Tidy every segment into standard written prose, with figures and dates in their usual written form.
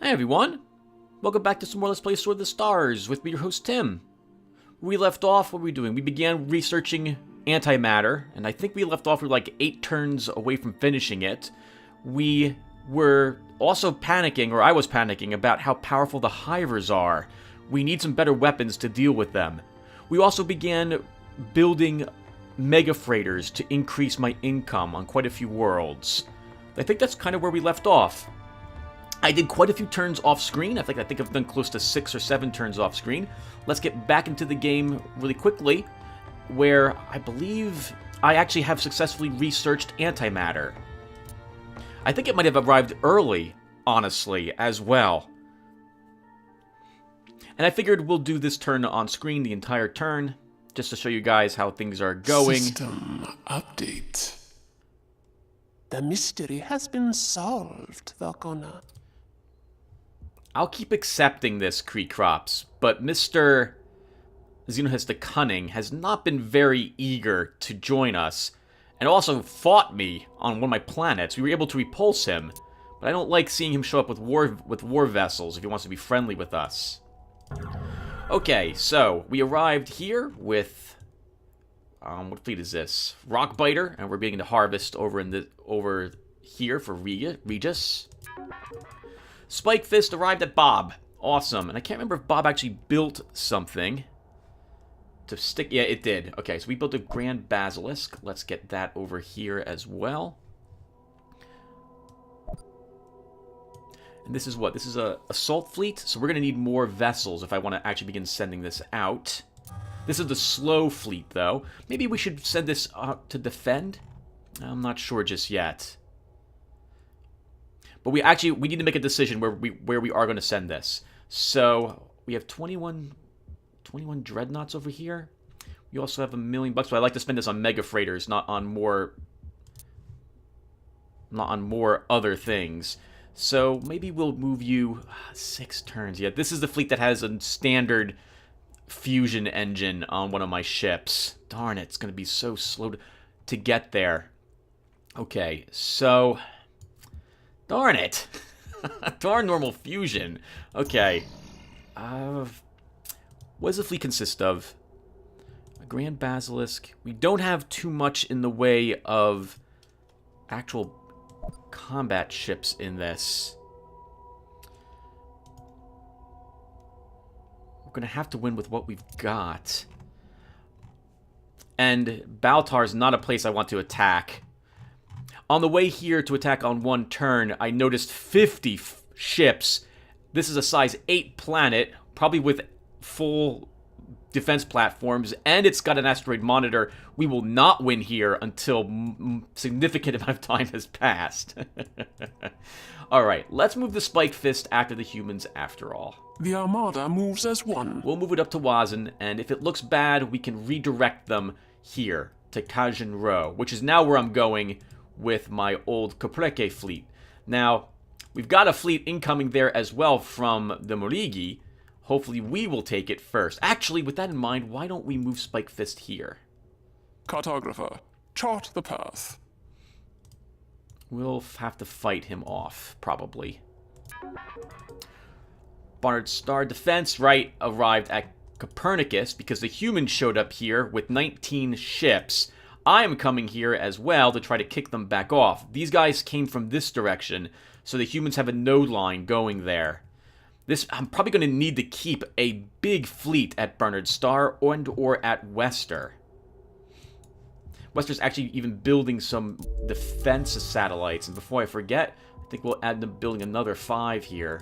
Hey everyone! Welcome back to some more Let's Play Sword of the Stars with me, your host Tim. We left off, what were we doing? We began researching antimatter, and I think we left off with like 8 turns away from finishing it. We were also panicking, or I was panicking, about how powerful the Hivers are. We need some better weapons to deal with them. We also began building mega freighters to increase my income on quite a few worlds. I think that's kind of where we left off. I did quite a few turns off screen. I think I've done close to 6 or 7 turns off screen. Let's get back into the game really quickly, where I believe I actually have successfully researched antimatter. I think it might have arrived early, honestly, as well. And I figured we'll do this turn on screen the entire turn, just to show you guys how things are going. System update. The mystery has been solved, Valkona. I'll keep accepting this, Creecrops, but Mr. Xenohus the Cunning has not been very eager to join us, and also fought me on one of my planets. We were able to repulse him, but I don't like seeing him show up with war vessels if he wants to be friendly with us. Okay, so we arrived here with what fleet is this? Rockbiter, and we're beginning to harvest over here for Regis. Spike Fist arrived at Bob. Awesome. And I can't remember if Bob actually built something to stick. Yeah, it did. Okay, so we built a Grand Basilisk. Let's get that over here as well. And this is what? This is a assault fleet. So we're going to need more vessels if I want to actually begin sending this out. This is the slow fleet, though. Maybe we should send this out to defend? I'm not sure just yet. But we need to make a decision where we are going to send this. So we have 21 dreadnoughts over here. We also have $1 million bucks, but I'd like to spend this on mega freighters, not on more other things. So maybe we'll move you 6 turns. Yeah, this is the fleet that has a standard fusion engine on one of my ships. Darn it, it's going to be so slow to get there. Okay, so darn it. Darn normal fusion. Okay. What does the fleet consist of? A Grand Basilisk. We don't have too much in the way of actual combat ships in this. We're going to have to win with what we've got. And Baltar's not a place I want to attack. On the way here to attack on one turn, I noticed 50 ships. This is a size 8 planet, probably with full defense platforms, and it's got an asteroid monitor. We will not win here until significant amount of time has passed. Alright, let's move the Spike Fist after the humans after all. The Armada moves as one. We'll move it up to Wazin, and if it looks bad, we can redirect them here to Kajin-Ro, which is now where I'm going with my old Kopreke fleet. Now, we've got a fleet incoming there as well from the Morigi. Hopefully we will take it first. Actually, with that in mind, why don't we move Spike Fist here? Cartographer, chart the path. We'll have to fight him off, probably. Barnard Star Defense, right, arrived at Copernicus because the humans showed up here with 19 ships. I am coming here as well to try to kick them back off. These guys came from this direction, so the humans have a node line going there. I'm probably going to need to keep a big fleet at Barnard Star or at Wester. Wester's actually even building some defense satellites, and before I forget, I think we'll add them building another 5 here.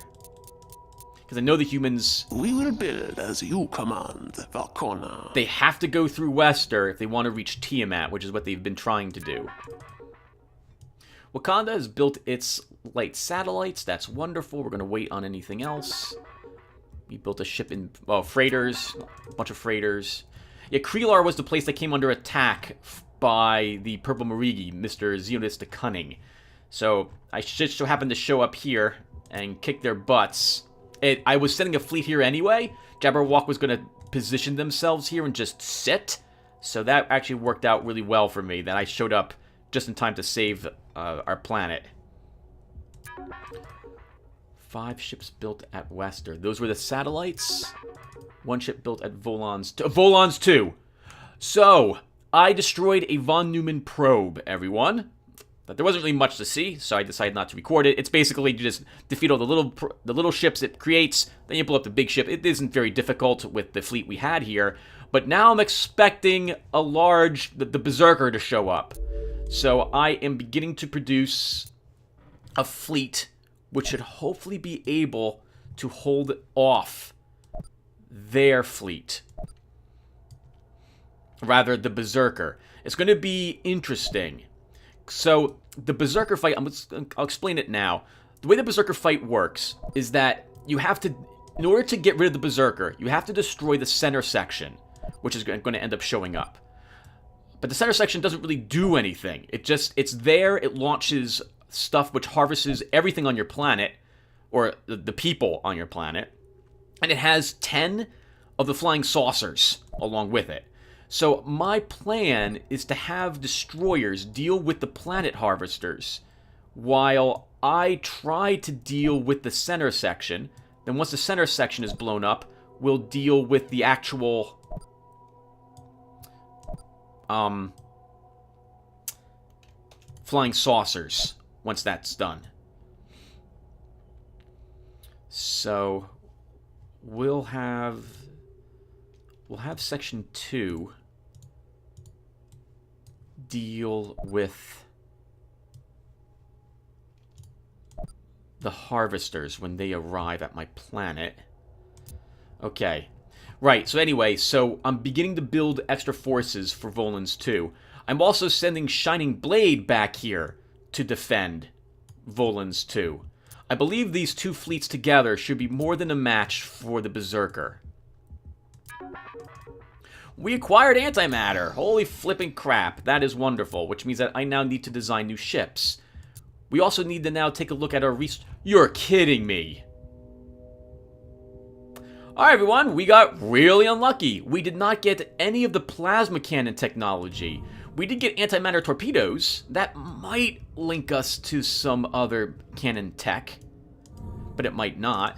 Because I know the humans... We will build as you command, Valkona. They have to go through Wester if they want to reach Tiamat, which is what they've been trying to do. Wakanda has built its light satellites. That's wonderful. We're going to wait on anything else. We built a ship in... well, freighters. A bunch of freighters. Yeah, Krelar was the place that came under attack by the Purple Morigi, Mr. Xenohus the Cunning. So, I just so happened to show up here and kick their butts. I was sending a fleet here anyway. Jabberwock was going to position themselves here and just sit. So that actually worked out really well for me. That I showed up just in time to save our planet. 5 ships built at Wester. Those were the satellites. 1 ship built at Volans 2. Volans 2! So, I destroyed a von Neumann probe, everyone. But there wasn't really much to see, so I decided not to record it. It's basically you just defeat all the little ships it creates, then you blow up the big ship. It isn't very difficult with the fleet we had here. But now I'm expecting the Berserker to show up. So I am beginning to produce a fleet which should hopefully be able to hold off their fleet. Rather, the Berserker. It's going to be interesting. So, the Berserker fight, I'll explain it now. The way the Berserker fight works is that you have to, in order to get rid of the Berserker, you have to destroy the center section, which is going to end up showing up. But the center section doesn't really do anything. It's there, it launches stuff which harvests everything on your planet, or the people on your planet, and it has 10 of the flying saucers along with it. So my plan is to have destroyers deal with the planet harvesters while I try to deal with the center section. Then once the center section is blown up, we'll deal with the actual flying saucers once that's done. So we'll have section 2 deal with the harvesters when they arrive at my planet. Okay. Right, so anyway, I'm beginning to build extra forces for Volans 2. I'm also sending Shining Blade back here to defend Volans 2. I believe these 2 fleets together should be more than a match for the Berserker. We acquired antimatter. Holy flipping crap. That is wonderful, which means that I now need to design new ships. We also need to now take a look at our You're kidding me. Alright, everyone. We got really unlucky. We did not get any of the plasma cannon technology. We did get antimatter torpedoes. That might link us to some other cannon tech, but it might not.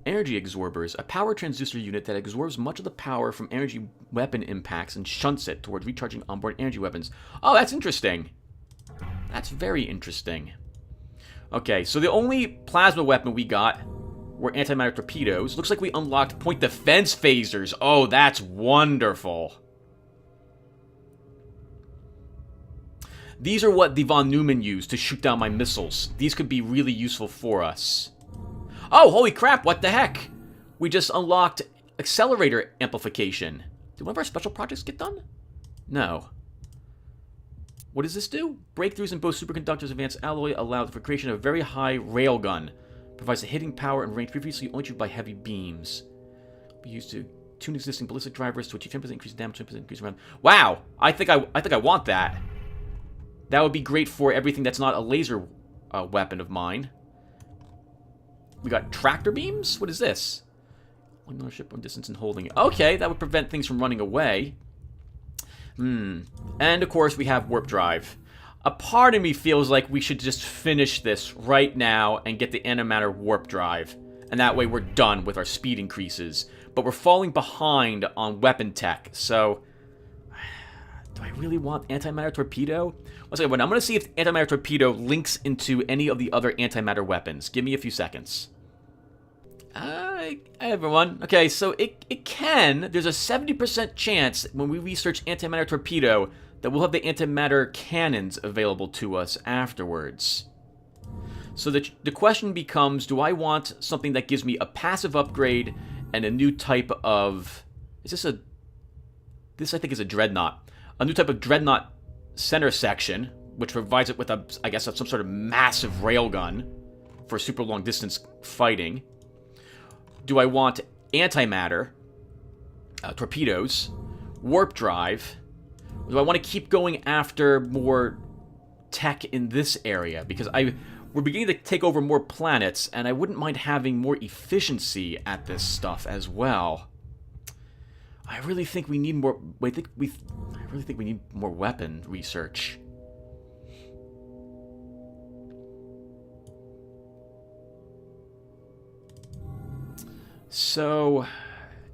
Energy absorbers, a power transducer unit that absorbs much of the power from energy weapon impacts and shunts it towards recharging onboard energy weapons. Oh, that's interesting. That's very interesting. Okay, so the only plasma weapon we got were antimatter torpedoes. Looks like we unlocked point defense phasers. Oh, that's wonderful. These are what the von Neumann used to shoot down my missiles. These could be really useful for us. Oh, holy crap, what the heck? We just unlocked accelerator amplification. Did one of our special projects get done? No. What does this do? Breakthroughs in both superconductors advanced alloy allow for creation of a very high railgun. Provides the hitting power and range previously only achieved by heavy beams. Be used to tune existing ballistic drivers to achieve 10% increase damage, 10% increase around. Wow! I think I want that. That would be great for everything that's not a laser weapon of mine. We got tractor beams? What is this? One ship on distance and holding it. Okay, that would prevent things from running away. And of course we have warp drive. A part of me feels like we should just finish this right now and get the antimatter warp drive. And that way we're done with our speed increases. But we're falling behind on weapon tech, so do I really want antimatter torpedo? One second, I'm going to see if antimatter torpedo links into any of the other antimatter weapons. Give me a few seconds. Hi everyone. Okay, so it can. There's a 70% chance when we research antimatter torpedo that we'll have the antimatter cannons available to us afterwards. So the question becomes, do I want something that gives me a passive upgrade and a new type of... This I think is a dreadnought. A new type of dreadnought center section, which provides it with I guess some sort of massive railgun for super long distance fighting. Do I want antimatter, torpedoes, warp drive? Do I want to keep going after more tech in this area? Because we're beginning to take over more planets, and I wouldn't mind having more efficiency at this stuff as well. I really think we need more. I really think we need more weapon research. So,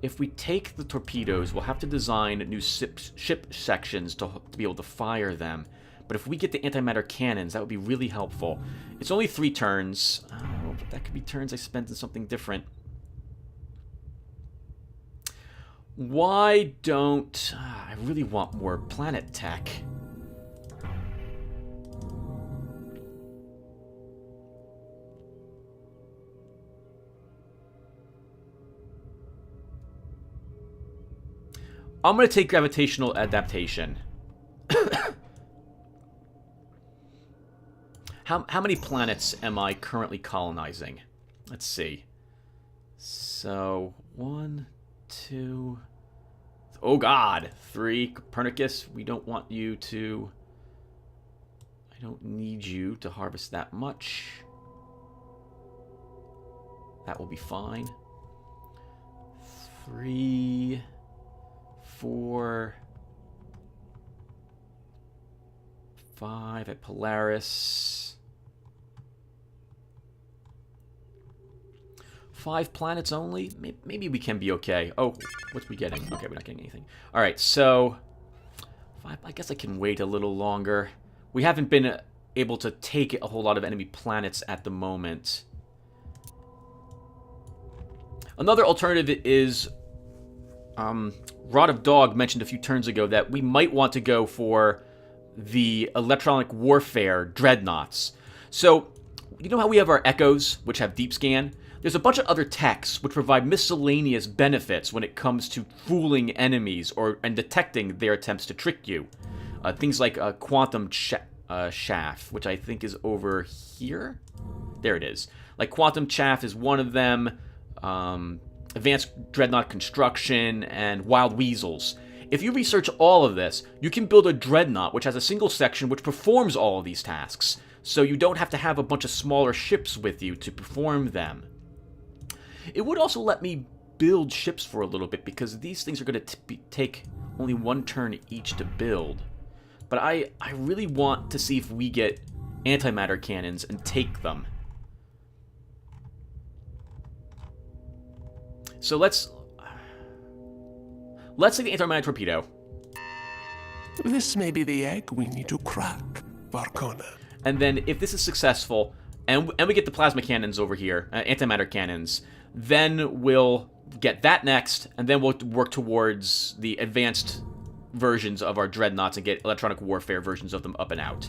if we take the torpedoes, we'll have to design new ship sections to be able to fire them. But if we get the antimatter cannons, that would be really helpful. It's only 3 turns. Oh, but that could be turns I spent in something different. Why don't... I really want more planet tech. I'm going to take gravitational adaptation. How many planets am I currently colonizing? Let's see. So, 1, 2... Oh god! 3. Copernicus, we don't want you to... I don't need you to harvest that much. That will be fine. 3... 4... 5 at Polaris. 5 planets only? Maybe we can be okay. Oh, what's we getting? Okay, we're not getting anything. Alright, so... 5, I guess I can wait a little longer. We haven't been able to take a whole lot of enemy planets at the moment. Another alternative is... Rod of Dog mentioned a few turns ago that we might want to go for the electronic warfare dreadnoughts. So, you know how we have our Echoes, which have deep scan? There's a bunch of other techs which provide miscellaneous benefits when it comes to fooling enemies and detecting their attempts to trick you. Things like quantum chaff, which I think is over here. There it is. Like quantum chaff is one of them. Advanced dreadnought construction and wild weasels. If you research all of this, you can build a dreadnought which has a single section which performs all of these tasks. So you don't have to have a bunch of smaller ships with you to perform them. It would also let me build ships for a little bit because these things are going to take only 1 turn each to build. But I really want to see if we get antimatter cannons and take them. So let's take the antimatter torpedo. This may be the egg we need to crack, Varkona. And then if this is successful, and we get the plasma cannons over here, antimatter cannons, then we'll get that next, and then we'll work towards the advanced versions of our dreadnoughts and get electronic warfare versions of them up and out.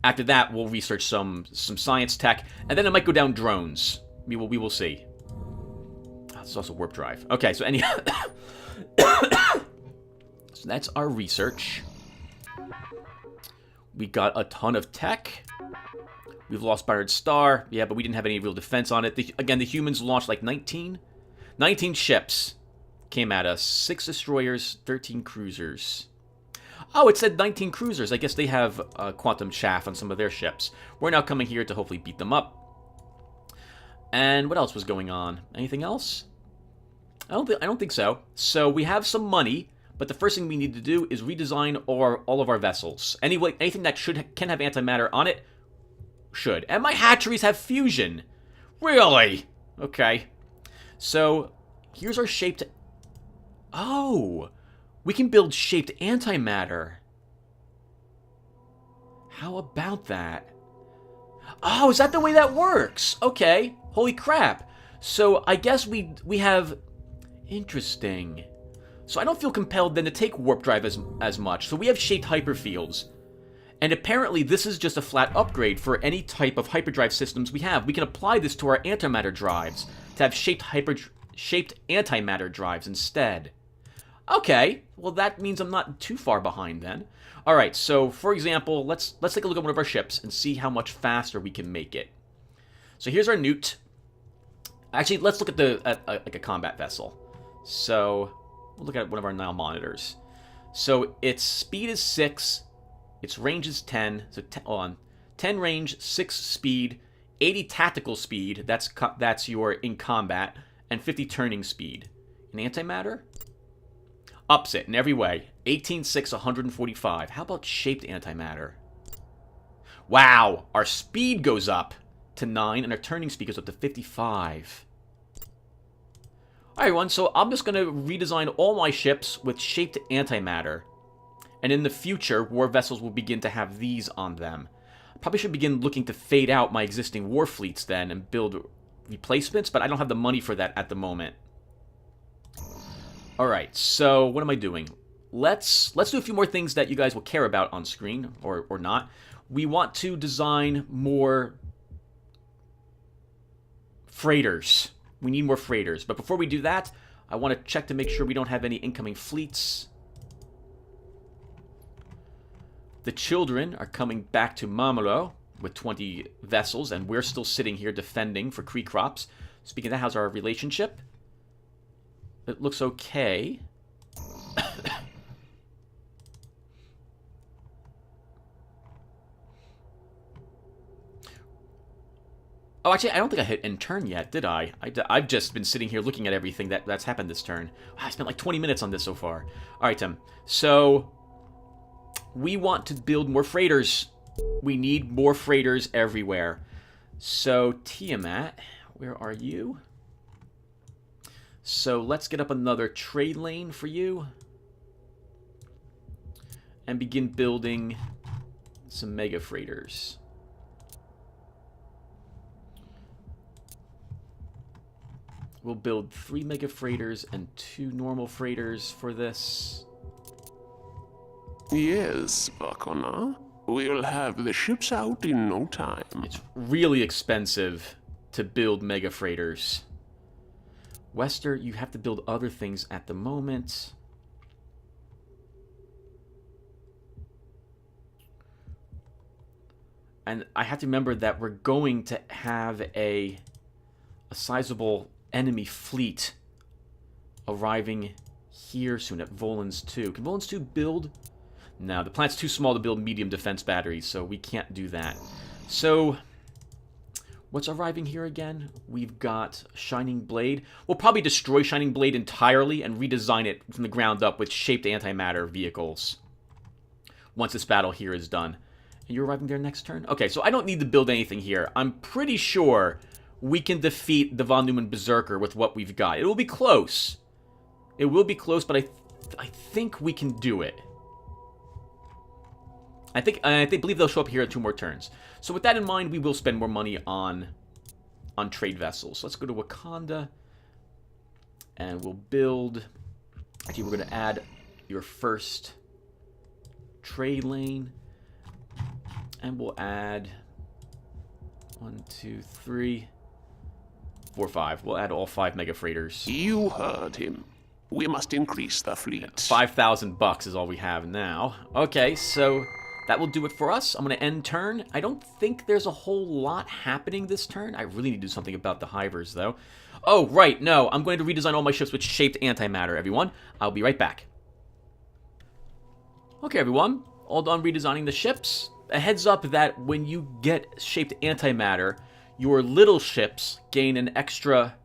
After that, we'll research some science tech, and then it might go down drones. We will see. It's also warp drive. Okay, so so that's our research. We got a ton of tech. We've lost Byron Star. Yeah, but we didn't have any real defense on it. Again, the humans launched like 19 ships came at us. 6 destroyers, 13 cruisers. Oh, it said 19 cruisers. I guess they have quantum chaff on some of their ships. We're now coming here to hopefully beat them up. And what else was going on? Anything else? I don't think so. So we have some money, but the first thing we need to do is redesign all of our vessels. Anything that can have antimatter on it should. And my hatcheries have fusion. Really? Okay. So here's our shaped... Oh! We can build shaped antimatter. How about that? Oh, is that the way that works? Okay. Holy crap. So I guess we have... Interesting. So I don't feel compelled then to take warp drive as much. So we have shaped hyperfields. And apparently this is just a flat upgrade for any type of hyperdrive systems we have. We can apply this to our antimatter drives to have shaped antimatter drives instead. Okay, well that means I'm not too far behind then. Alright, so for example, let's take a look at one of our ships and see how much faster we can make it. So here's our Newt. Actually, let's look at like a combat vessel. So we'll look at one of our Nile monitors. So its speed is 6, its range is 10. So 10 range, 6 speed, 80 tactical speed. That's your in combat, and 50 turning speed. In antimatter, ups it in every way. 18, 6, 145. How about shaped antimatter? Wow, our speed goes up to 9, and our turning speed goes up to 55. Alright, everyone, so I'm just going to redesign all my ships with shaped antimatter. And in the future, war vessels will begin to have these on them. I probably should begin looking to fade out my existing war fleets then and build replacements, but I don't have the money for that at the moment. Alright, so what am I doing? Let's do a few more things that you guys will care about on screen, or not. We want to design more freighters. We need more freighters. But before we do that, I want to check to make sure we don't have any incoming fleets. The children are coming back to Mamulo with 20 vessels, and we're still sitting here defending for Kree crops. Speaking of that, how's our relationship? It looks okay. Oh, actually, I don't think I hit end turn yet, did I? I've just been sitting here looking at everything that's happened this turn. Wow, I spent like 20 minutes on this so far. All right, Tim. So, we want to build more freighters. We need more freighters everywhere. So, Tiamat, where are you? So, let's get up another trade lane for you. And begin building some mega freighters. We'll build 3 mega freighters and 2 normal freighters for this. Yes, Vakona. We'll have the ships out in no time. It's really expensive to build mega freighters. Wester, you have to build other things at the moment. And I have to remember that we're going to have a sizable enemy fleet arriving here soon at Volans 2. Can Volans 2 build? No, the plant's too small to build medium defense batteries, so we can't do that. So, what's arriving here again? We've got Shining Blade. We'll probably destroy Shining Blade entirely and redesign it from the ground up with shaped antimatter vehicles once this battle here is done. And you're arriving there next turn? Okay, so I don't need to build anything here. I'm pretty sure we can defeat the Von Neumann Berserker with what we've got. It will be close. It will be close, but I think we can do it. I believe they'll show up here at 2 more turns. So with that in mind, we will spend more money on trade vessels. Let's go to Wakanda, and we'll build. Actually, we're going to add your first trade lane, and we'll add 1, 2, 3, 4, 5. We'll add all 5 mega freighters. You heard him. We must increase the fleet. $5,000 is all we have now. Okay, so that will do it for us. I'm going to end turn. I don't think there's a whole lot happening this turn. I really need to do something about the Hivers, though. Oh, right, no. I'm going to redesign all my ships with shaped antimatter, everyone. I'll be right back. Okay, everyone. All done redesigning the ships. A heads up that when you get shaped antimatter, your little ships gain an extra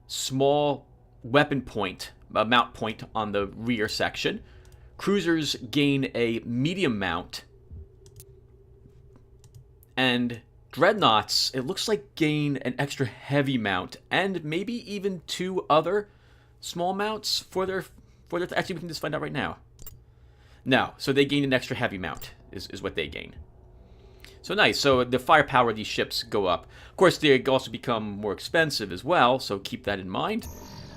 small weapon point, mount point on the rear section. Cruisers gain a medium mount. And dreadnoughts, it looks like, gain an extra heavy mount. And maybe even 2 other small mounts for their actually, we can just find out right now. No, so they gain an extra heavy mount, is what they gain. So nice. So the firepower of these ships go up. Of course, they also become more expensive as well, so keep that in mind.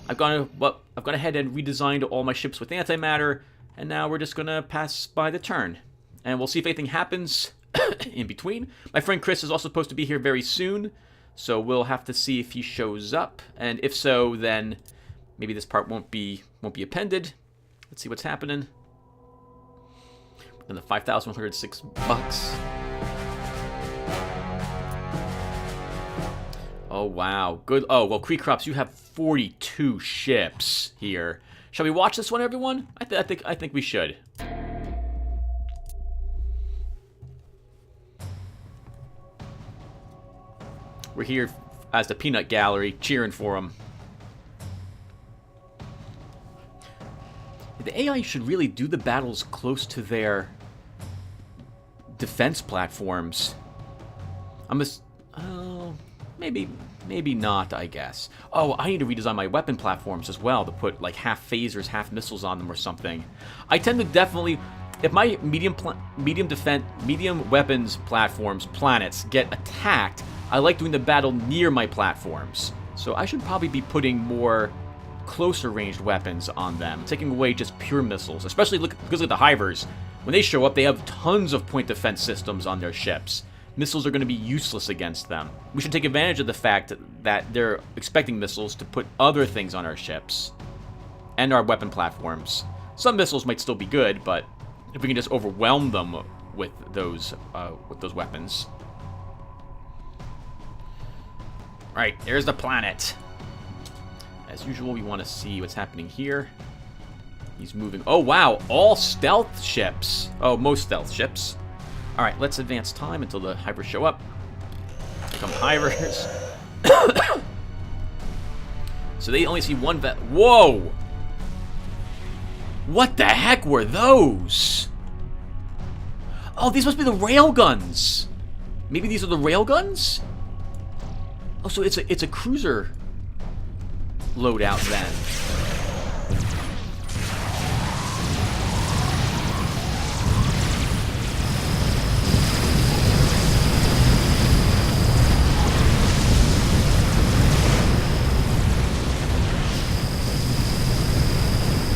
I've gone ahead and redesigned all my ships with antimatter, and now we're just going to pass by the turn. And we'll see if anything happens in between. My friend Chris is also supposed to be here very soon, so we'll have to see if he shows up. And if so, then maybe this part won't be appended. Let's see what's happening. And the $5,106. Oh, wow. Good. Oh, well, Kree Crops, you have 42 ships here. Shall we watch this one, everyone? I think we should. We're here as the Peanut Gallery, cheering for them. The AI should really do the battles close to their defense platforms. Oh, Maybe not, I guess. Oh, I need to redesign my weapon platforms as well to put, like, half phasers, half missiles on them or something. I tend to definitely... If my medium weapons platforms, planets, get attacked, I like doing the battle near my platforms. So I should probably be putting more closer ranged weapons on them, taking away just pure missiles. Especially because of the Hivers. When they show up, they have tons of point defense systems on their ships. Missiles are going to be useless against them. We should take advantage of the fact that they're expecting missiles to put other things on our ships and our weapon platforms. Some missiles might still be good, but if we can just overwhelm them with those weapons. Alright, there's the planet. As usual, we want to see what's happening here. He's moving. Oh, wow. All stealth ships. Oh, most stealth ships. Alright, let's advance time until the Hivers show up. Here come Hivers. So they only see one Whoa! What the heck were those? Oh, these must be the railguns. Maybe these are the railguns? Oh, so it's a cruiser loadout then.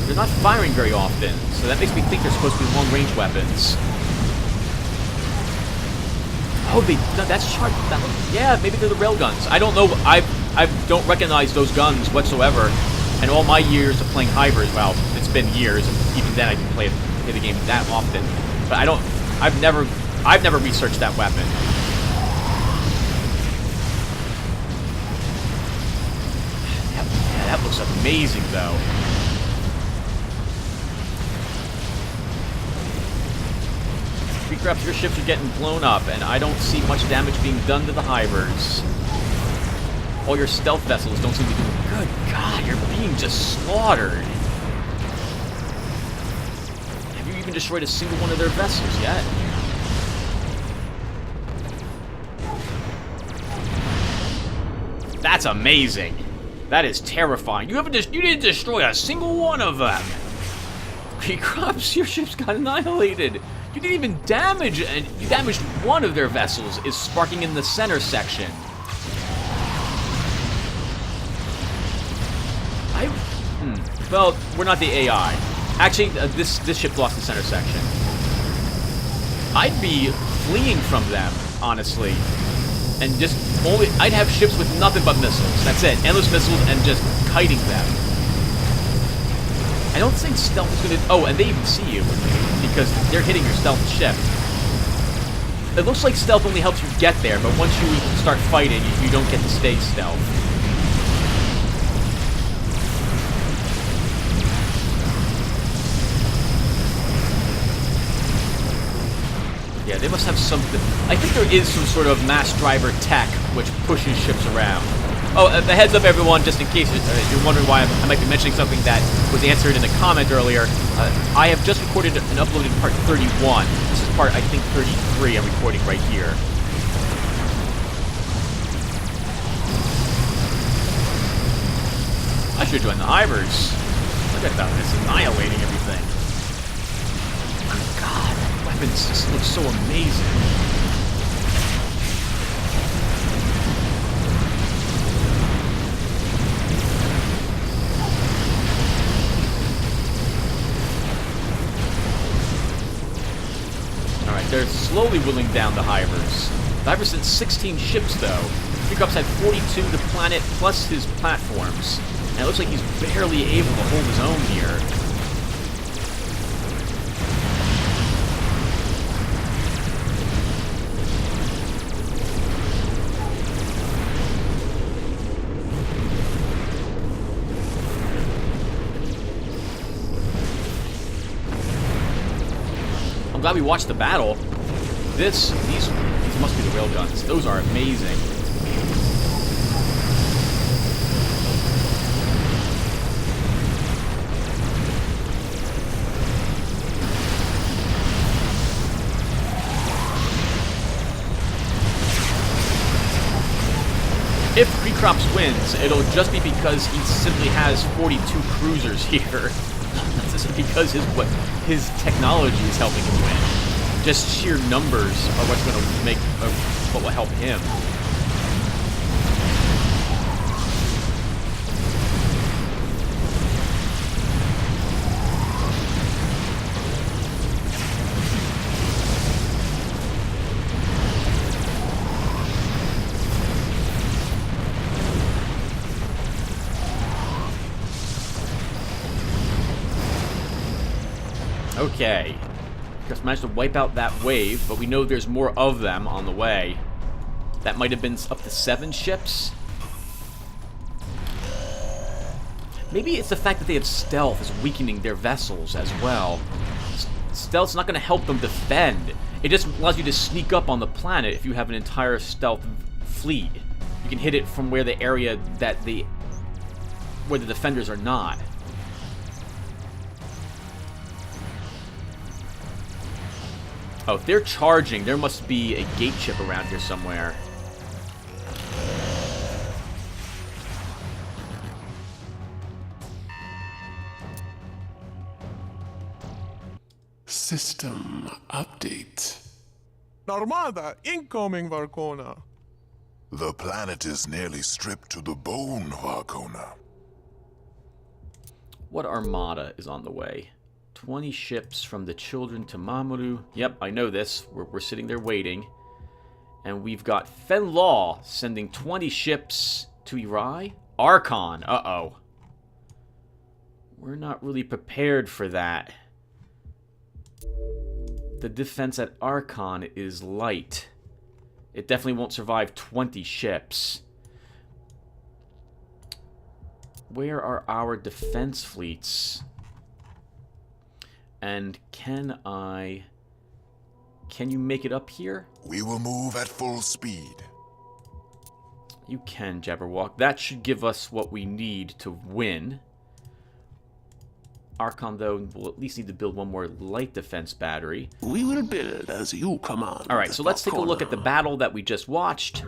They're not firing very often, so that makes me think they're supposed to be long-range weapons. Oh, that's sharp. Yeah, maybe they're the railguns. I don't know. I don't recognize those guns whatsoever. And all my years of playing Hivers, well, it's been years, and even then I didn't play the game that often. But I've never researched that weapon. Yeah, that looks amazing, though. Your ships are getting blown up, and I don't see much damage being done to the Hivers. All your stealth vessels don't seem to be doing... Good God, you're being just slaughtered. Have you even destroyed a single one of their vessels yet? That's amazing. That is terrifying. You didn't destroy a single one of them. Crops, your ships got annihilated. You didn't even damage, and you damaged one of their vessels, is sparking in the center section. Well, we're not the AI. Actually, this ship lost the center section. I'd be fleeing from them, honestly. And I'd have ships with nothing but missiles. That's it. Endless missiles and just kiting them. I don't think stealth is gonna... Oh, and they even see you, because they're hitting your stealth ship. It looks like stealth only helps you get there, but once you start fighting, you don't get to stay stealth. Yeah, they must have something... I think there is some sort of mass driver tech which pushes ships around. Oh, a heads up, everyone, just in case you're wondering why I might be mentioning something that was answered in a comment earlier. I have just recorded and uploaded part 31. This is part, I think, 33 I'm recording right here. I should join the Hivers. Look at that, it's annihilating everything. Good God, weapons just look so amazing. They're slowly whittling down the Hivers. The Hivers sent 16 ships, though. Pickups had 42 the planet plus his platforms. And it looks like he's barely able to hold his own here. I'm glad we watched the battle. These must be the railguns. Those are amazing. If Recrops wins, it'll just be because he simply has 42 cruisers here. This is because his technology is helping him win. Just sheer numbers are what's going to make what will help him. Okay. Just managed to wipe out that wave, but we know there's more of them on the way. That might have been up to 7 ships. Maybe it's the fact that they have stealth is weakening their vessels as well. Stealth's not going to help them defend. It just allows you to sneak up on the planet if you have an entire stealth fleet. You can hit it from where the area that where the defenders are not. Oh, if they're charging, there must be a gate ship around here somewhere. System update. Armada incoming, Varkona. The planet is nearly stripped to the bone, Varkona. What armada is on the way? 20 ships from the children to Mamoru. Yep, I know this. We're sitting there waiting. And we've got Fenlaw sending 20 ships to Irai. Archon. Uh-oh. We're not really prepared for that. The defense at Archon is light. It definitely won't survive 20 ships. Where are our defense fleets? And can you make it up here? We will move at full speed. You can, Jabberwock. That should give us what we need to win. Archon, though, will at least need to build one more light defense battery. We will build as you command. Alright, so let's take a look at the battle that we just watched.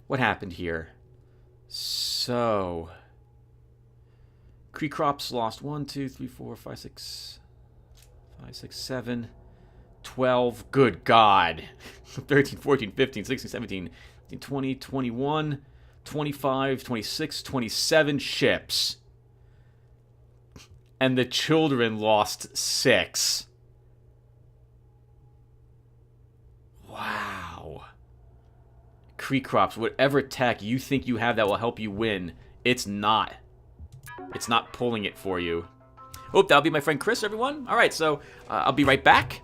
What happened here? So... Creecrops lost 1, 2, 3, 4, 5, 6, 7, 12. Good God. 13, 14, 15, 16, 17, 20, 21, 25, 26, 27 ships. And the children lost 6. Wow. Creecrops, whatever tech you think you have that will help you win, it's not. It's not pulling it for you. Oh, that'll be my friend Chris, everyone. All right, so I'll be right back.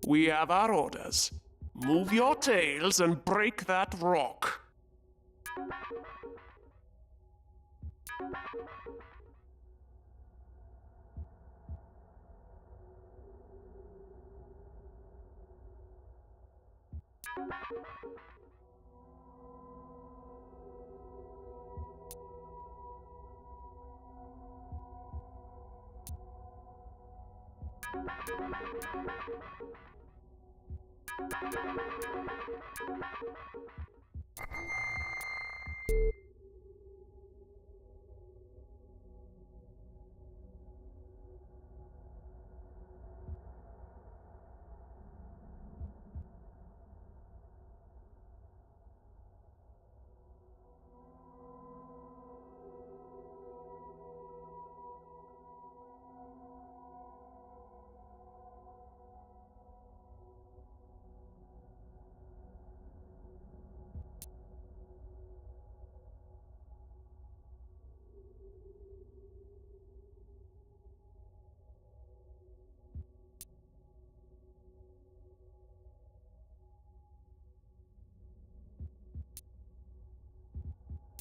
We have our orders. Move your tails and break that rock.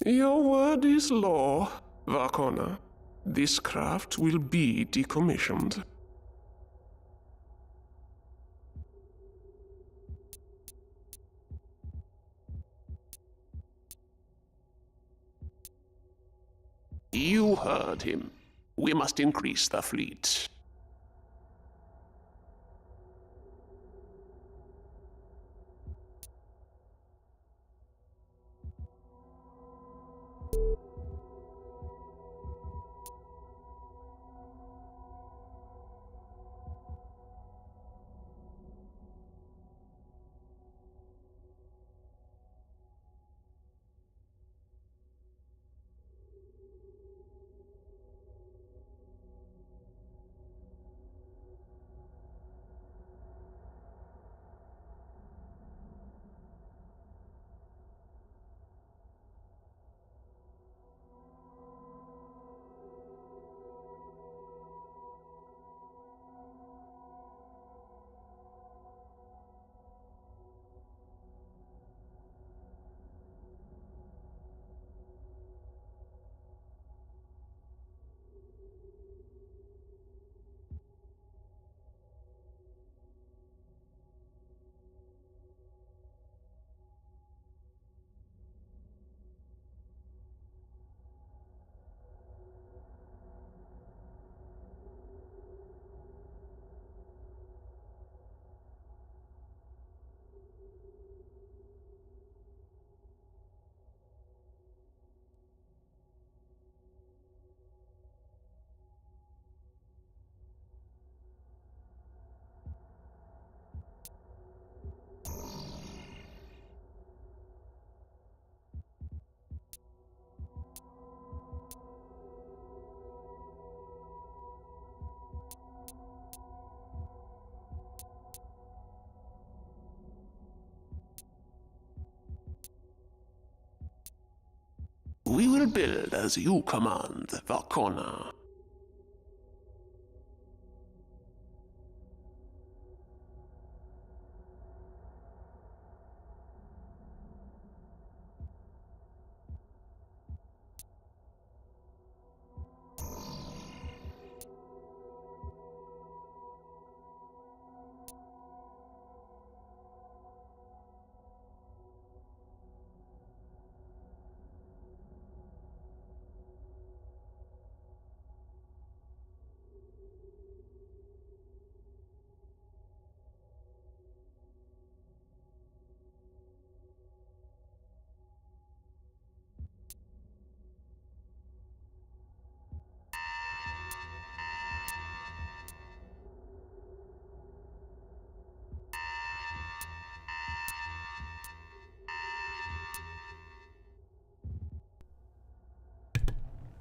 Your word is law, Varkona. This craft will be decommissioned. You heard him. We must increase the fleet. We will build as you command, Varkona.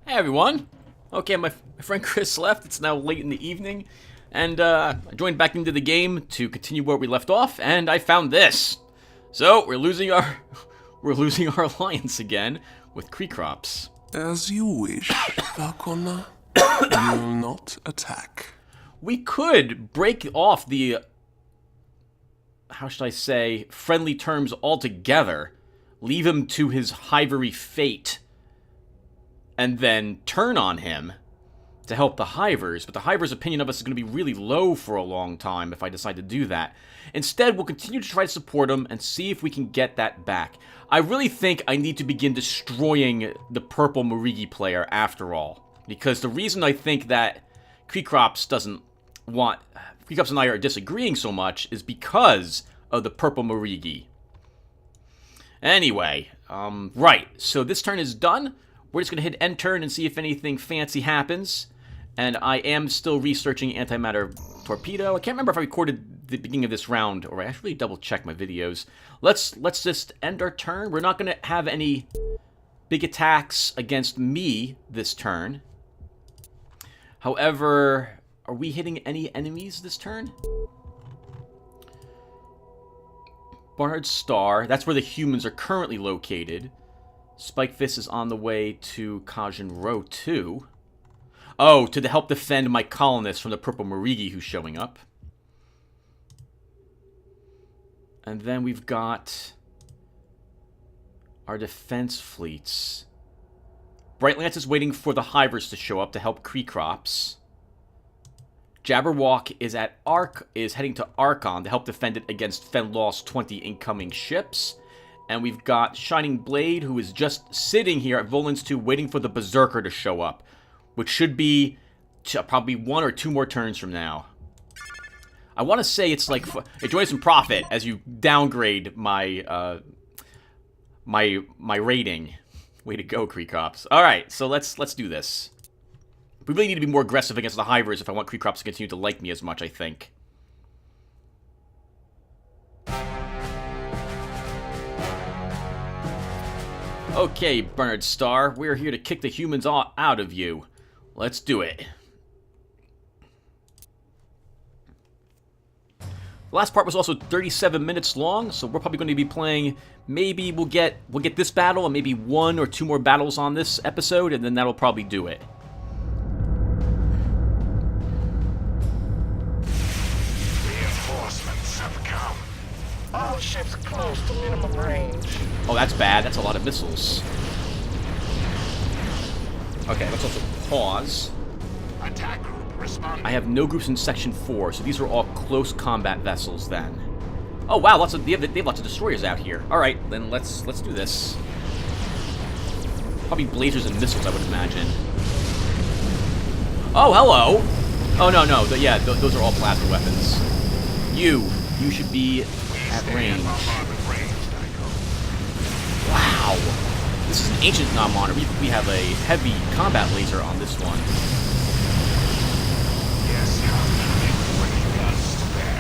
Hey everyone! Okay, my friend Chris left. It's now late in the evening, and I joined back into the game to continue where we left off, and I found this. So we're losing our we're losing our alliance again with Kreekrops. As you wish, Varkona. You'll not attack. We could break off the, how should I say, friendly terms altogether, leave him to his hivery fate, and then turn on him to help the hivers. But the hivers' opinion of us is going to be really low for a long time if I decide to do that. Instead, we'll continue to try to support him and see if we can get that back. I really think I need to begin destroying the purple Marigi player after all. Because the reason I think that Kreekrops and I are disagreeing so much is because of the purple Marigi. Anyway, right, so this turn is done. We're just going to hit end turn and see if anything fancy happens. And I am still researching antimatter torpedo. I can't remember if I recorded the beginning of this round, or I should really double check my videos. Let's just end our turn. We're not going to have any big attacks against me this turn. However, are we hitting any enemies this turn? Barnard Star, that's where the humans are currently located. Spikefist is on the way to Kajin Row 2. Oh, to help defend my colonists from the Purple Marigi who's showing up. And then we've got our defense fleets. Brightlance is waiting for the hivers to show up to help Kreekrops. Jabberwock is heading to Archon to help defend it against Fenlaw's 20 incoming ships. And we've got Shining Blade, who is just sitting here at Volan's 2 waiting for the Berserker to show up, which should be probably 1 or 2 more turns from now. I want to say it's like enjoy some profit as you downgrade my my rating. Way to go, Kreekrops. All right, so let's do this. We really need to be more aggressive against the hivers if I want Kreekrops to continue to like me as much, I think. Okay, Bernard Star, we're here to kick the humans all out of you. Let's do it. The last part was also 37 minutes long, so we're probably going to be playing, maybe we'll get this battle and maybe 1 or 2 more battles on this episode, and then that'll probably do it. Reinforcements have come. All ships close to minimum range. Oh, that's bad. That's a lot of missiles. Okay, let's also pause. Attack group responding. I have no groups in Section 4, so these are all close combat vessels then. Oh wow, they have lots of destroyers out here. Alright, then let's do this. Probably blazers and missiles, I would imagine. Oh, hello! Oh, no, those are all plasma weapons. You should be at range. Wow! This is an ancient non-monitor. We have a heavy combat laser on this one. Yes, what he does to bear.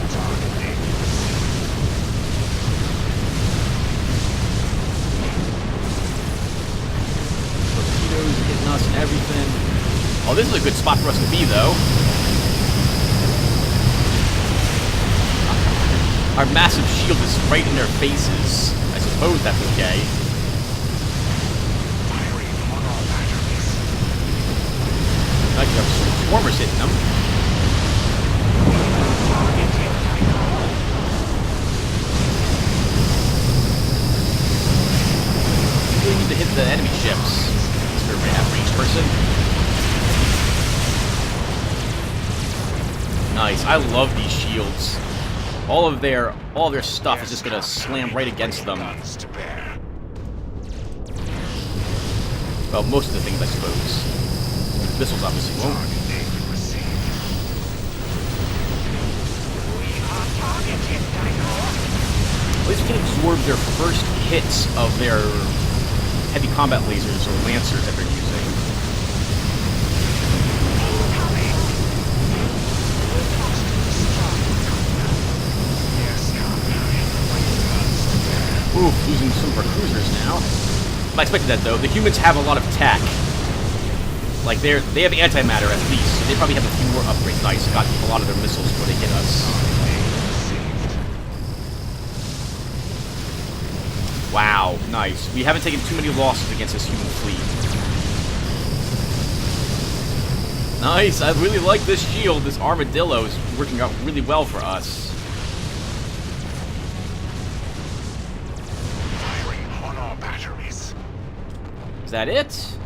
Targeting. Torpedoes hitting us and everything. Oh, this is a good spot for us to be, though. Our massive shield is right in their faces. I suppose that's okay. Firing on all batteries. I can have some swarmers hitting them. You really need to hit the enemy ships. Mr. Range person. Nice. I love these shields. All of their stuff is just gonna slam right against them. Well, most of the things, I suppose. Missiles obviously won't. At least we can absorb their first hits of their heavy combat lasers or lancers that they're using. Ooh, losing some of our cruisers now. I expected that, though. The humans have a lot of tech. Like, they have antimatter at least, so they probably have a few more upgrades. Nice, got a lot of their missiles before they hit us. Wow, nice. We haven't taken too many losses against this human fleet. Nice, I really like this shield. This armadillo is working out really well for us. Firing on all batteries. Is that it?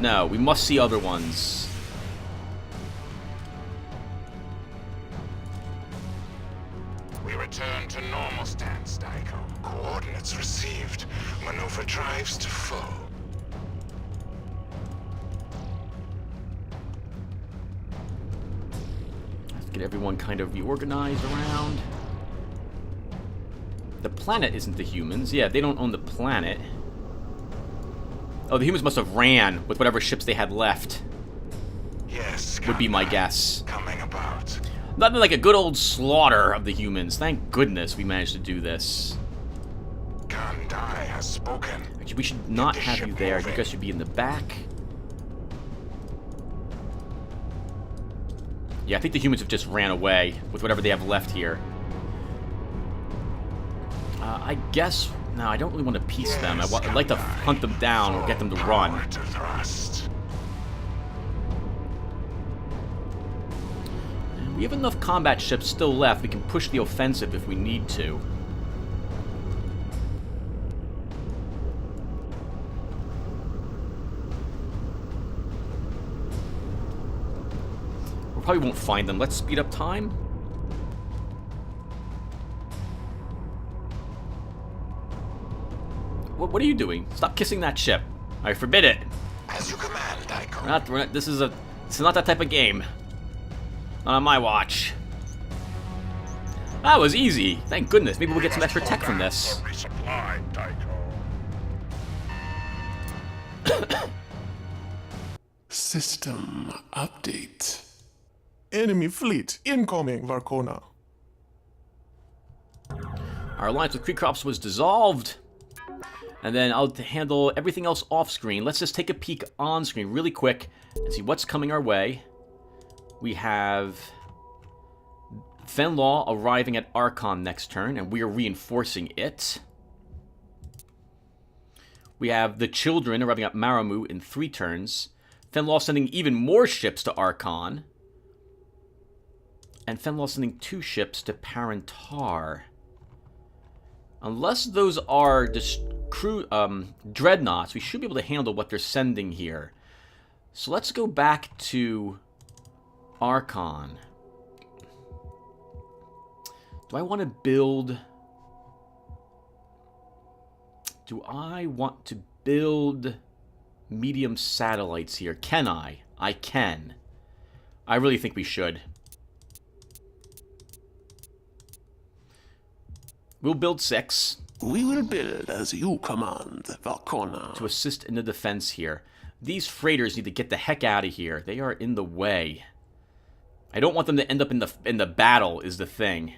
No, we must see other ones. We return to normal stance, Daiko. Coordinates received. Maneuver drives to full. Let's get everyone kind of reorganized around. The planet isn't the humans. Yeah, they don't own the planet. Oh, the humans must have ran with whatever ships they had left. Yes, Would be my guess. coming about. Nothing like a good old slaughter of the humans. Thank goodness we managed to do this. Kandai has spoken. Actually, we should not Get the have ship you there. You moving. guys should be in the back. Yeah, I think the humans have just ran away with whatever they have left here. I guess... No, I don't really want to piece them. I'd like to hunt them down or get them to run. Power to thrust. We have enough combat ships still left. We can push the offensive if we need to. We probably won't find them. Let's speed up time. What are you doing? Stop kissing that ship. I forbid it. As you command, Daiko. We're not, this is not that type of game. Not on my watch. That was easy. Thank goodness. Maybe we'll get some extra tech from this. Resupply, Daiko. System update. Enemy fleet incoming, Varkona. Our alliance with Kreekrops was dissolved. And then I'll handle everything else off screen. Let's just take a peek on screen really quick and see what's coming our way. We have Fenlaw arriving at Archon next turn, and we are reinforcing it. We have the Children arriving at Maramu in 3 turns. Fenlaw sending even more ships to Archon. And Fenlaw sending 2 ships to Parentar. Unless those are just dreadnoughts, we should be able to handle what they're sending here. So let's go back to Archon. Do I want to build... Do I want to build medium satellites here? Can I? I can. I really think we should. We'll build 6. We will build as you command, Varkona. To assist in the defense here. These freighters need to get the heck out of here. They are in the way. I don't want them to end up in the battle is the thing.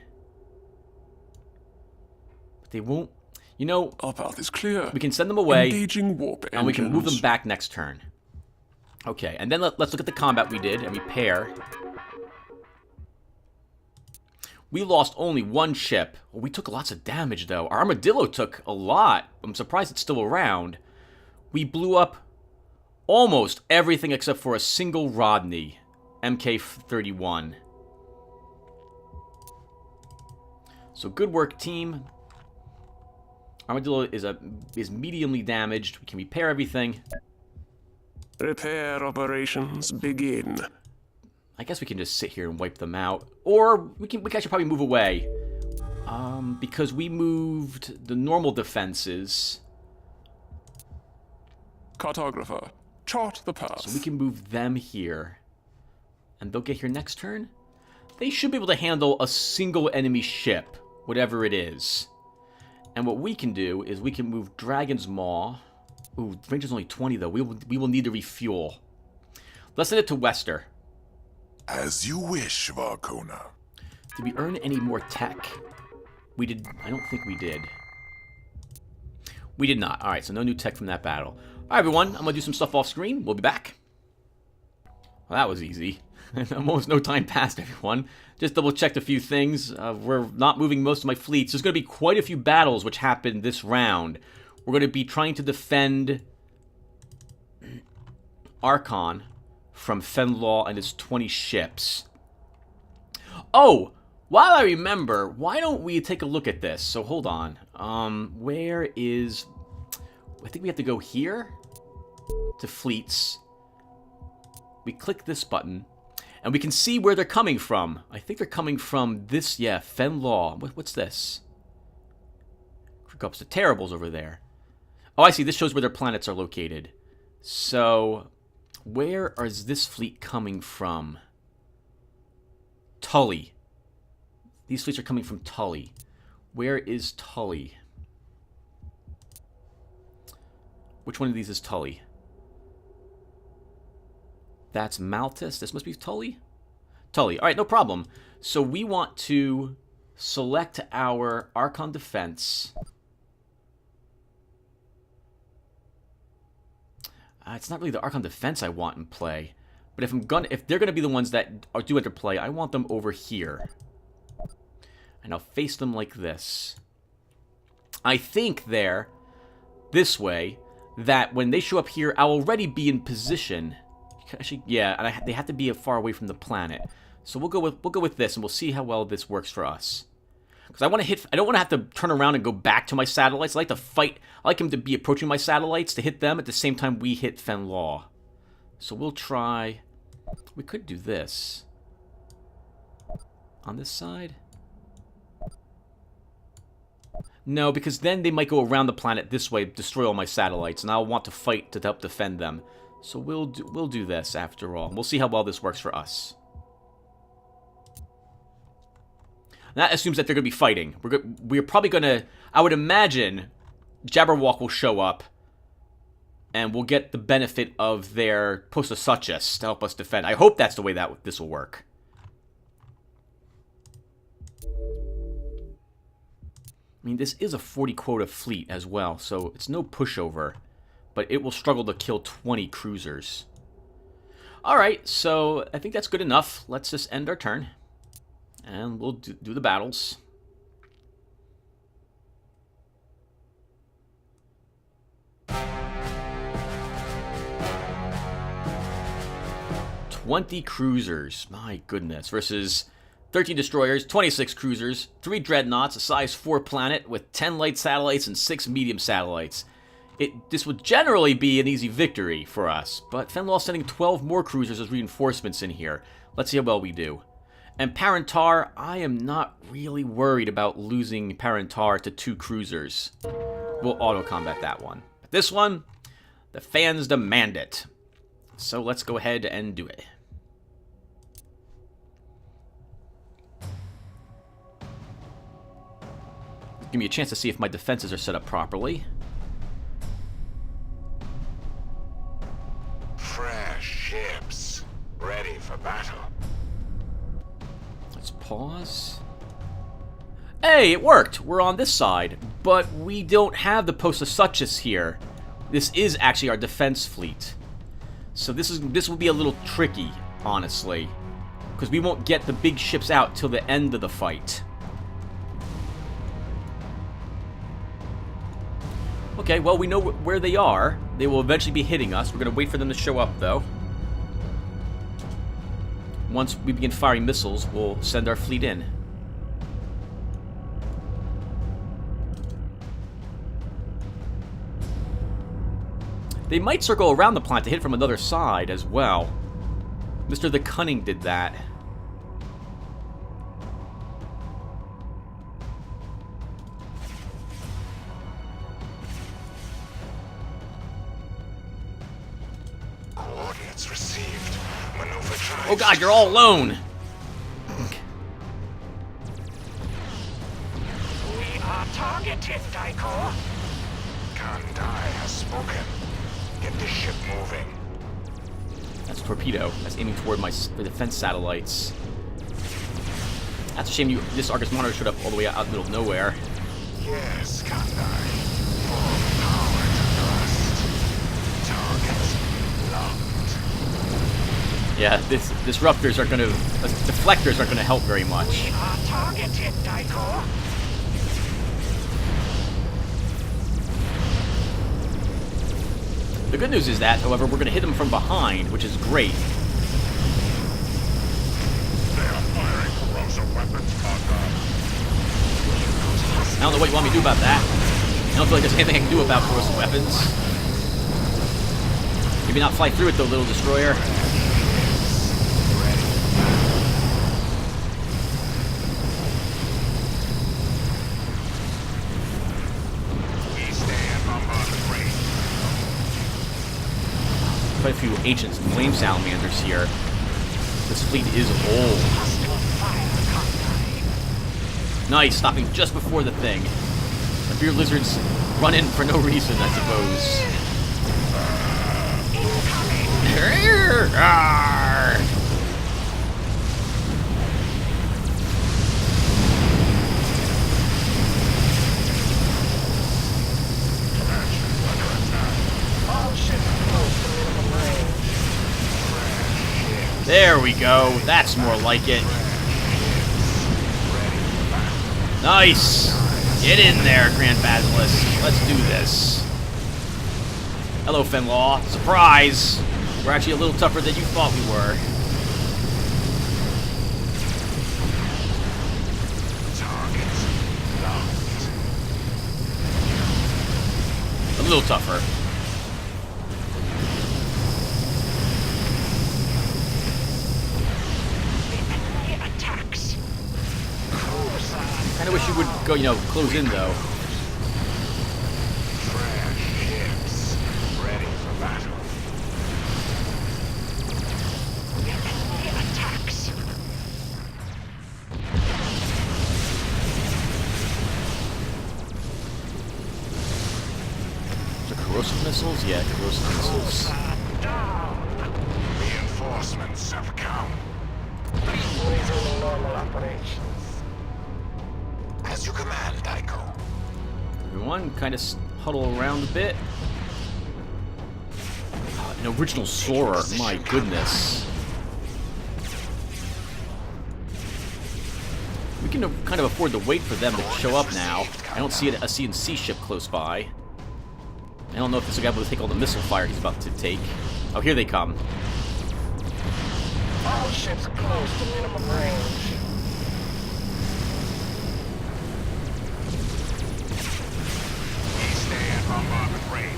But they won't... You know, Our path is clear. we can send them away, Engaging warp and we can move them engines. back next turn. Okay, and then let's look at the combat we did and repair. We lost only 1 ship. Well, we took lots of damage, though. Our Armadillo took a lot. I'm surprised it's still around. We blew up almost everything except for a single Rodney. MK-31. So good work, team. Armadillo is mediumly damaged. We can repair everything. Repair operations begin. I guess we can just sit here and wipe them out. Or we can should probably move away. Because we moved the normal defenses. Cartographer, chart the path. So we can move them here. And they'll get here next turn? They should be able to handle a single enemy ship, whatever it is. And what we can do is we can move Dragon's Maw. Ooh, range is only 20 though. We will need to refuel. Let's send it to Wester. As you wish, Varkona. Did we earn any more tech? We did. I don't think we did. We did not. Alright, so no new tech from that battle. Alright, everyone. I'm going to do some stuff off screen. We'll be back. Well, that was easy. Almost no time passed, everyone. Just double-checked a few things. We're not moving most of my fleets. There's going to be quite a few battles which happen this round. We're going to be trying to defend Archon from Fenlaw and his 20 ships. Oh! While I remember, why don't we take a look at this? So, hold on. Where is... I think we have to go here to fleets. We click this button, and we can see where they're coming from. I think they're coming from this, yeah, Fenlaw. What's this? Up to Terribles over there. Oh, I see. This shows where their planets are located. So, where is this fleet coming from? Tully. These fleets are coming from Tully. Where is Tully? Which one of these is Tully? That's Maltus. This must be Tully? Tully. Alright, no problem. So we want to select our Archon Defense. It's not really the Archon Defense I want in play. But if they're gonna be the ones that do enter play, I want them over here. And I'll face them like this. I think they're this way, that when they show up here, I'll already be in position. Actually, yeah, and they have to be far away from the planet. So we'll go with this, and we'll see how well this works for us. Because I don't want to have to turn around and go back to my satellites. I like to fight. I like him to be approaching my satellites to hit them at the same time we hit Fenlaw. So we'll try. We could do this on this side. No, because then they might go around the planet this way, destroy all my satellites, and I'll want to fight to help defend them. So we'll do this after all. We'll see how well this works for us. That assumes that they're going to be fighting. We're probably going to... I would imagine Jabberwock will show up, and we'll get the benefit of their Post-Suchus to help us defend. I hope that's the way that this will work. I mean, this is a 40 quota fleet as well, so it's no pushover. But it will struggle to kill 20 cruisers. Alright, so I think that's good enough. Let's just end our turn. And we'll do the battles. "20 cruisers, my goodness, versus 13 destroyers, 26 cruisers, 3 dreadnoughts, a size 4 planet with 10 light satellites and 6 medium satellites. This would generally be an easy victory for us, but Fenlaw's sending 12 more cruisers as reinforcements in here. Let's see how well we do. And Parentar, I am not really worried about losing Parentar to 2 cruisers. We'll auto-combat that one. But this one, the fans demand it. So let's go ahead and do it. Give me a chance to see if my defenses are set up properly. Fresh ships, ready for battle. Let's pause. Hey, it worked! We're on this side, but we don't have the Post-Suchus here. This is actually our defense fleet. So this will be a little tricky, honestly. Because we won't get the big ships out till the end of the fight. Okay, well, we know where they are. They will eventually be hitting us. We're going to wait for them to show up, though. Once we begin firing missiles, we'll send our fleet in. They might circle around the planet to hit from another side as well. Mr. the Cunning did that. Coordinates received. Maneuver tried. Oh god, you're all alone! We are targeted, Daiko. Kandai has spoken. Get the ship moving. That's a torpedo. That's aiming toward my defense satellites. That's a shame this Argus monitor showed up all the way out in the middle of nowhere. Yes, Kandai. Full power to thrust. Target locked. Yeah, disruptors are gonna... deflectors aren't gonna help very much. We are targeted, Daiko. The good news is that, however, we're gonna hit them from behind, which is great. They are firing corrosive weapons, Commander. I don't know what you want me to do about that. I don't feel like there's anything I can do about corrosive weapons. Maybe not fly through it, though, little destroyer. Quite a few ancient flame salamanders here. This fleet is old. Nice, stopping just before the thing. The beer lizards run in for no reason, I suppose. There we go. That's more like it. Nice. Get in there, Grand Basilisk. Let's do this. Hello, Fenlaw. Surprise! We're actually a little tougher than you thought we were. A little tougher. I wish you would go, you know, close in, though. Ready for battle. Attacks. The corrosive missiles? Yeah, corrosive missiles. Reinforcements have come. Please resume normal operations. As you command, Daiko. Everyone, kind of huddle around a bit. An original Soarer, my goodness. We can kind of afford to wait for them to show up now. I don't see a CNC ship close by. I don't know if this will be able to take all the missile fire he's about to take. Oh, here they come. All ships close to minimum range. Bombardment range.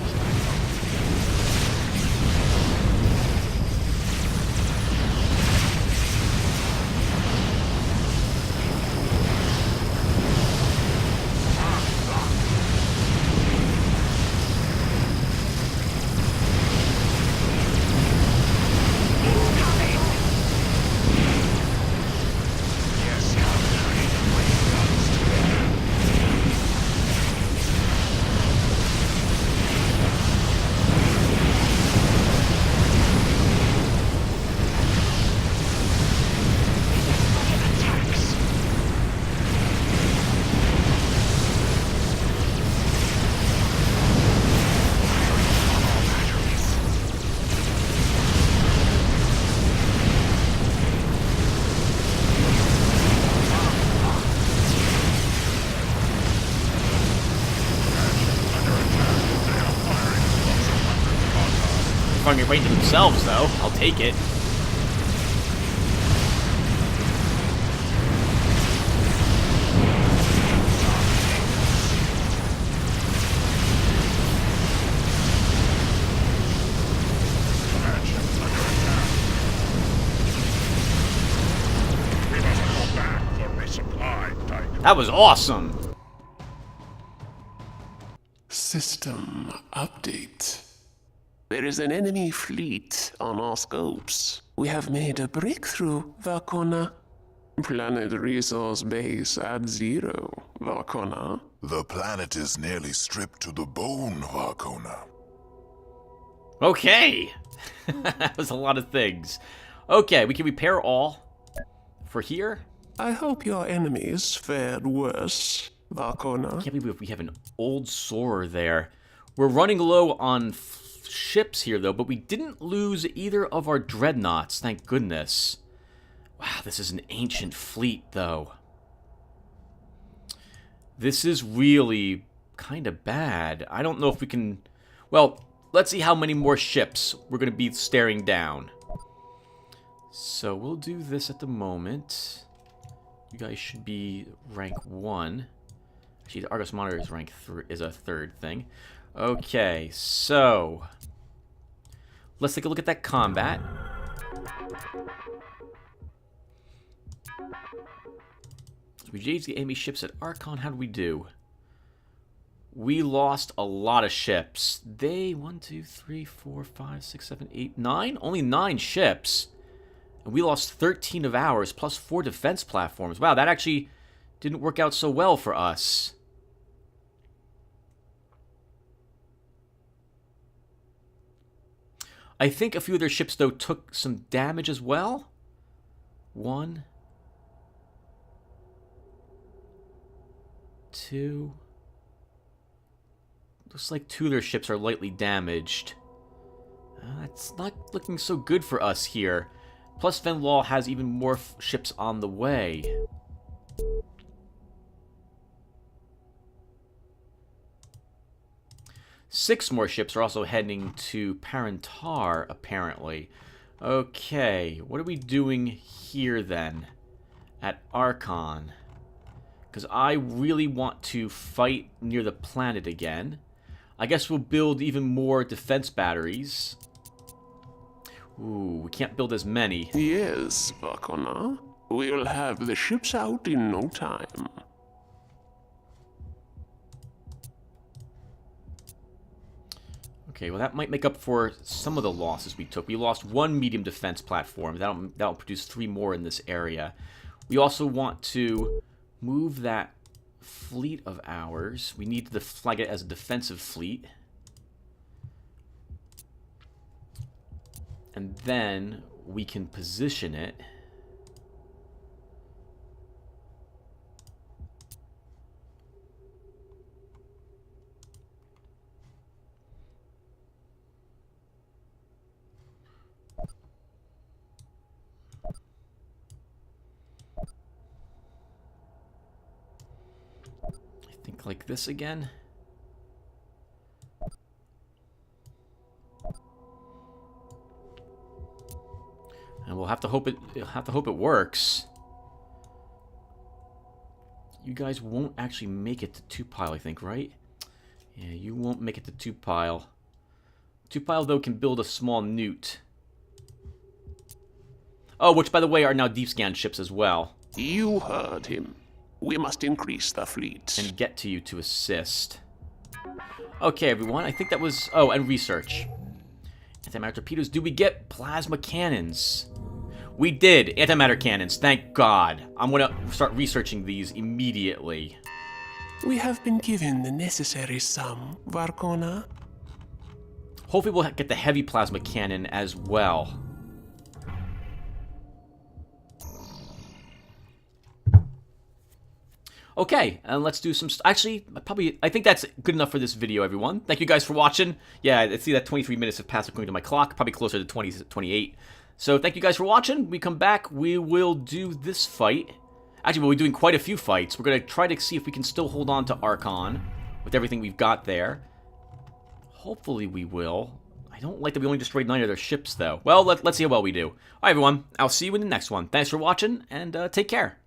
Firing it right into themselves, though. I'll take it. That was awesome! System update. There is an enemy fleet on our scopes. We have made a breakthrough, Varkona. Planet resource base at 0, Varkona. The planet is nearly stripped to the bone, Varkona. Okay! That was a lot of things. Okay, we can repair all. For here? I hope your enemies fared worse, Varkona. I can't believe we have an old Soarer there. We're running low on ships here, though, but we didn't lose either of our dreadnoughts, thank goodness. Wow, this is an ancient fleet, though. This is really kind of bad. I don't know if we can... Well, let's see how many more ships we're going to be staring down. So we'll do this at the moment. You guys should be rank 1. Actually, the Argus Monitor is rank 3, is a 3rd thing. Okay, so let's take a look at that combat. So we engaged the enemy ships at Archon. How did we do? We lost a lot of ships. They 1, 2, 3, 4, 5, 6, 7, 8, 9. Only 9 ships. And we lost 13 of ours, plus 4 defense platforms. Wow, that actually didn't work out so well for us. I think a few of their ships, though, took some damage as well. 1, 2. Looks like 2 of their ships are lightly damaged. That's not looking so good for us here. Plus, Venlaw has even more ships on the way. Six more ships are also heading to Parentar, apparently. Okay, what are we doing here, then? At Archon. Because I really want to fight near the planet again. I guess we'll build even more defense batteries. Ooh, we can't build as many. Yes, Vakona. We'll have the ships out in no time. Okay, well that might make up for some of the losses we took. We lost 1 medium defense platform. That'll produce 3 more in this area. We also want to move that fleet of ours. We need to flag it as a defensive fleet. And then we can position it. I think like this again. And we'll have to hope it works. You guys won't actually make it to 2-pile, I think, right? Yeah, you won't make it to 2-pile. 2-pile, though, can build a small newt. Oh, which, by the way, are now deep scan ships as well. You heard him. We must increase the fleet. And get to you to assist. Okay, everyone, I think that was... Oh, and research. Antimatter torpedoes. Do we get plasma cannons? We did. Antimatter cannons. Thank God. I'm going to start researching these immediately. We have been given the necessary sum, Varkona. Hopefully we'll get the heavy plasma cannon as well. Okay, and let's do some... Actually, I think that's good enough for this video, everyone. Thank you guys for watching. Yeah, I see that 23 minutes have passed according to my clock. Probably closer to 20, 28. So thank you guys for watching. When we come back, we will do this fight. Actually, we'll be doing quite a few fights. We're going to try to see if we can still hold on to Archon with everything we've got there. Hopefully we will. I don't like that we only destroyed 9 of their ships, though. Well, let's see how well we do. All right, everyone. I'll see you in the next one. Thanks for watching, and take care.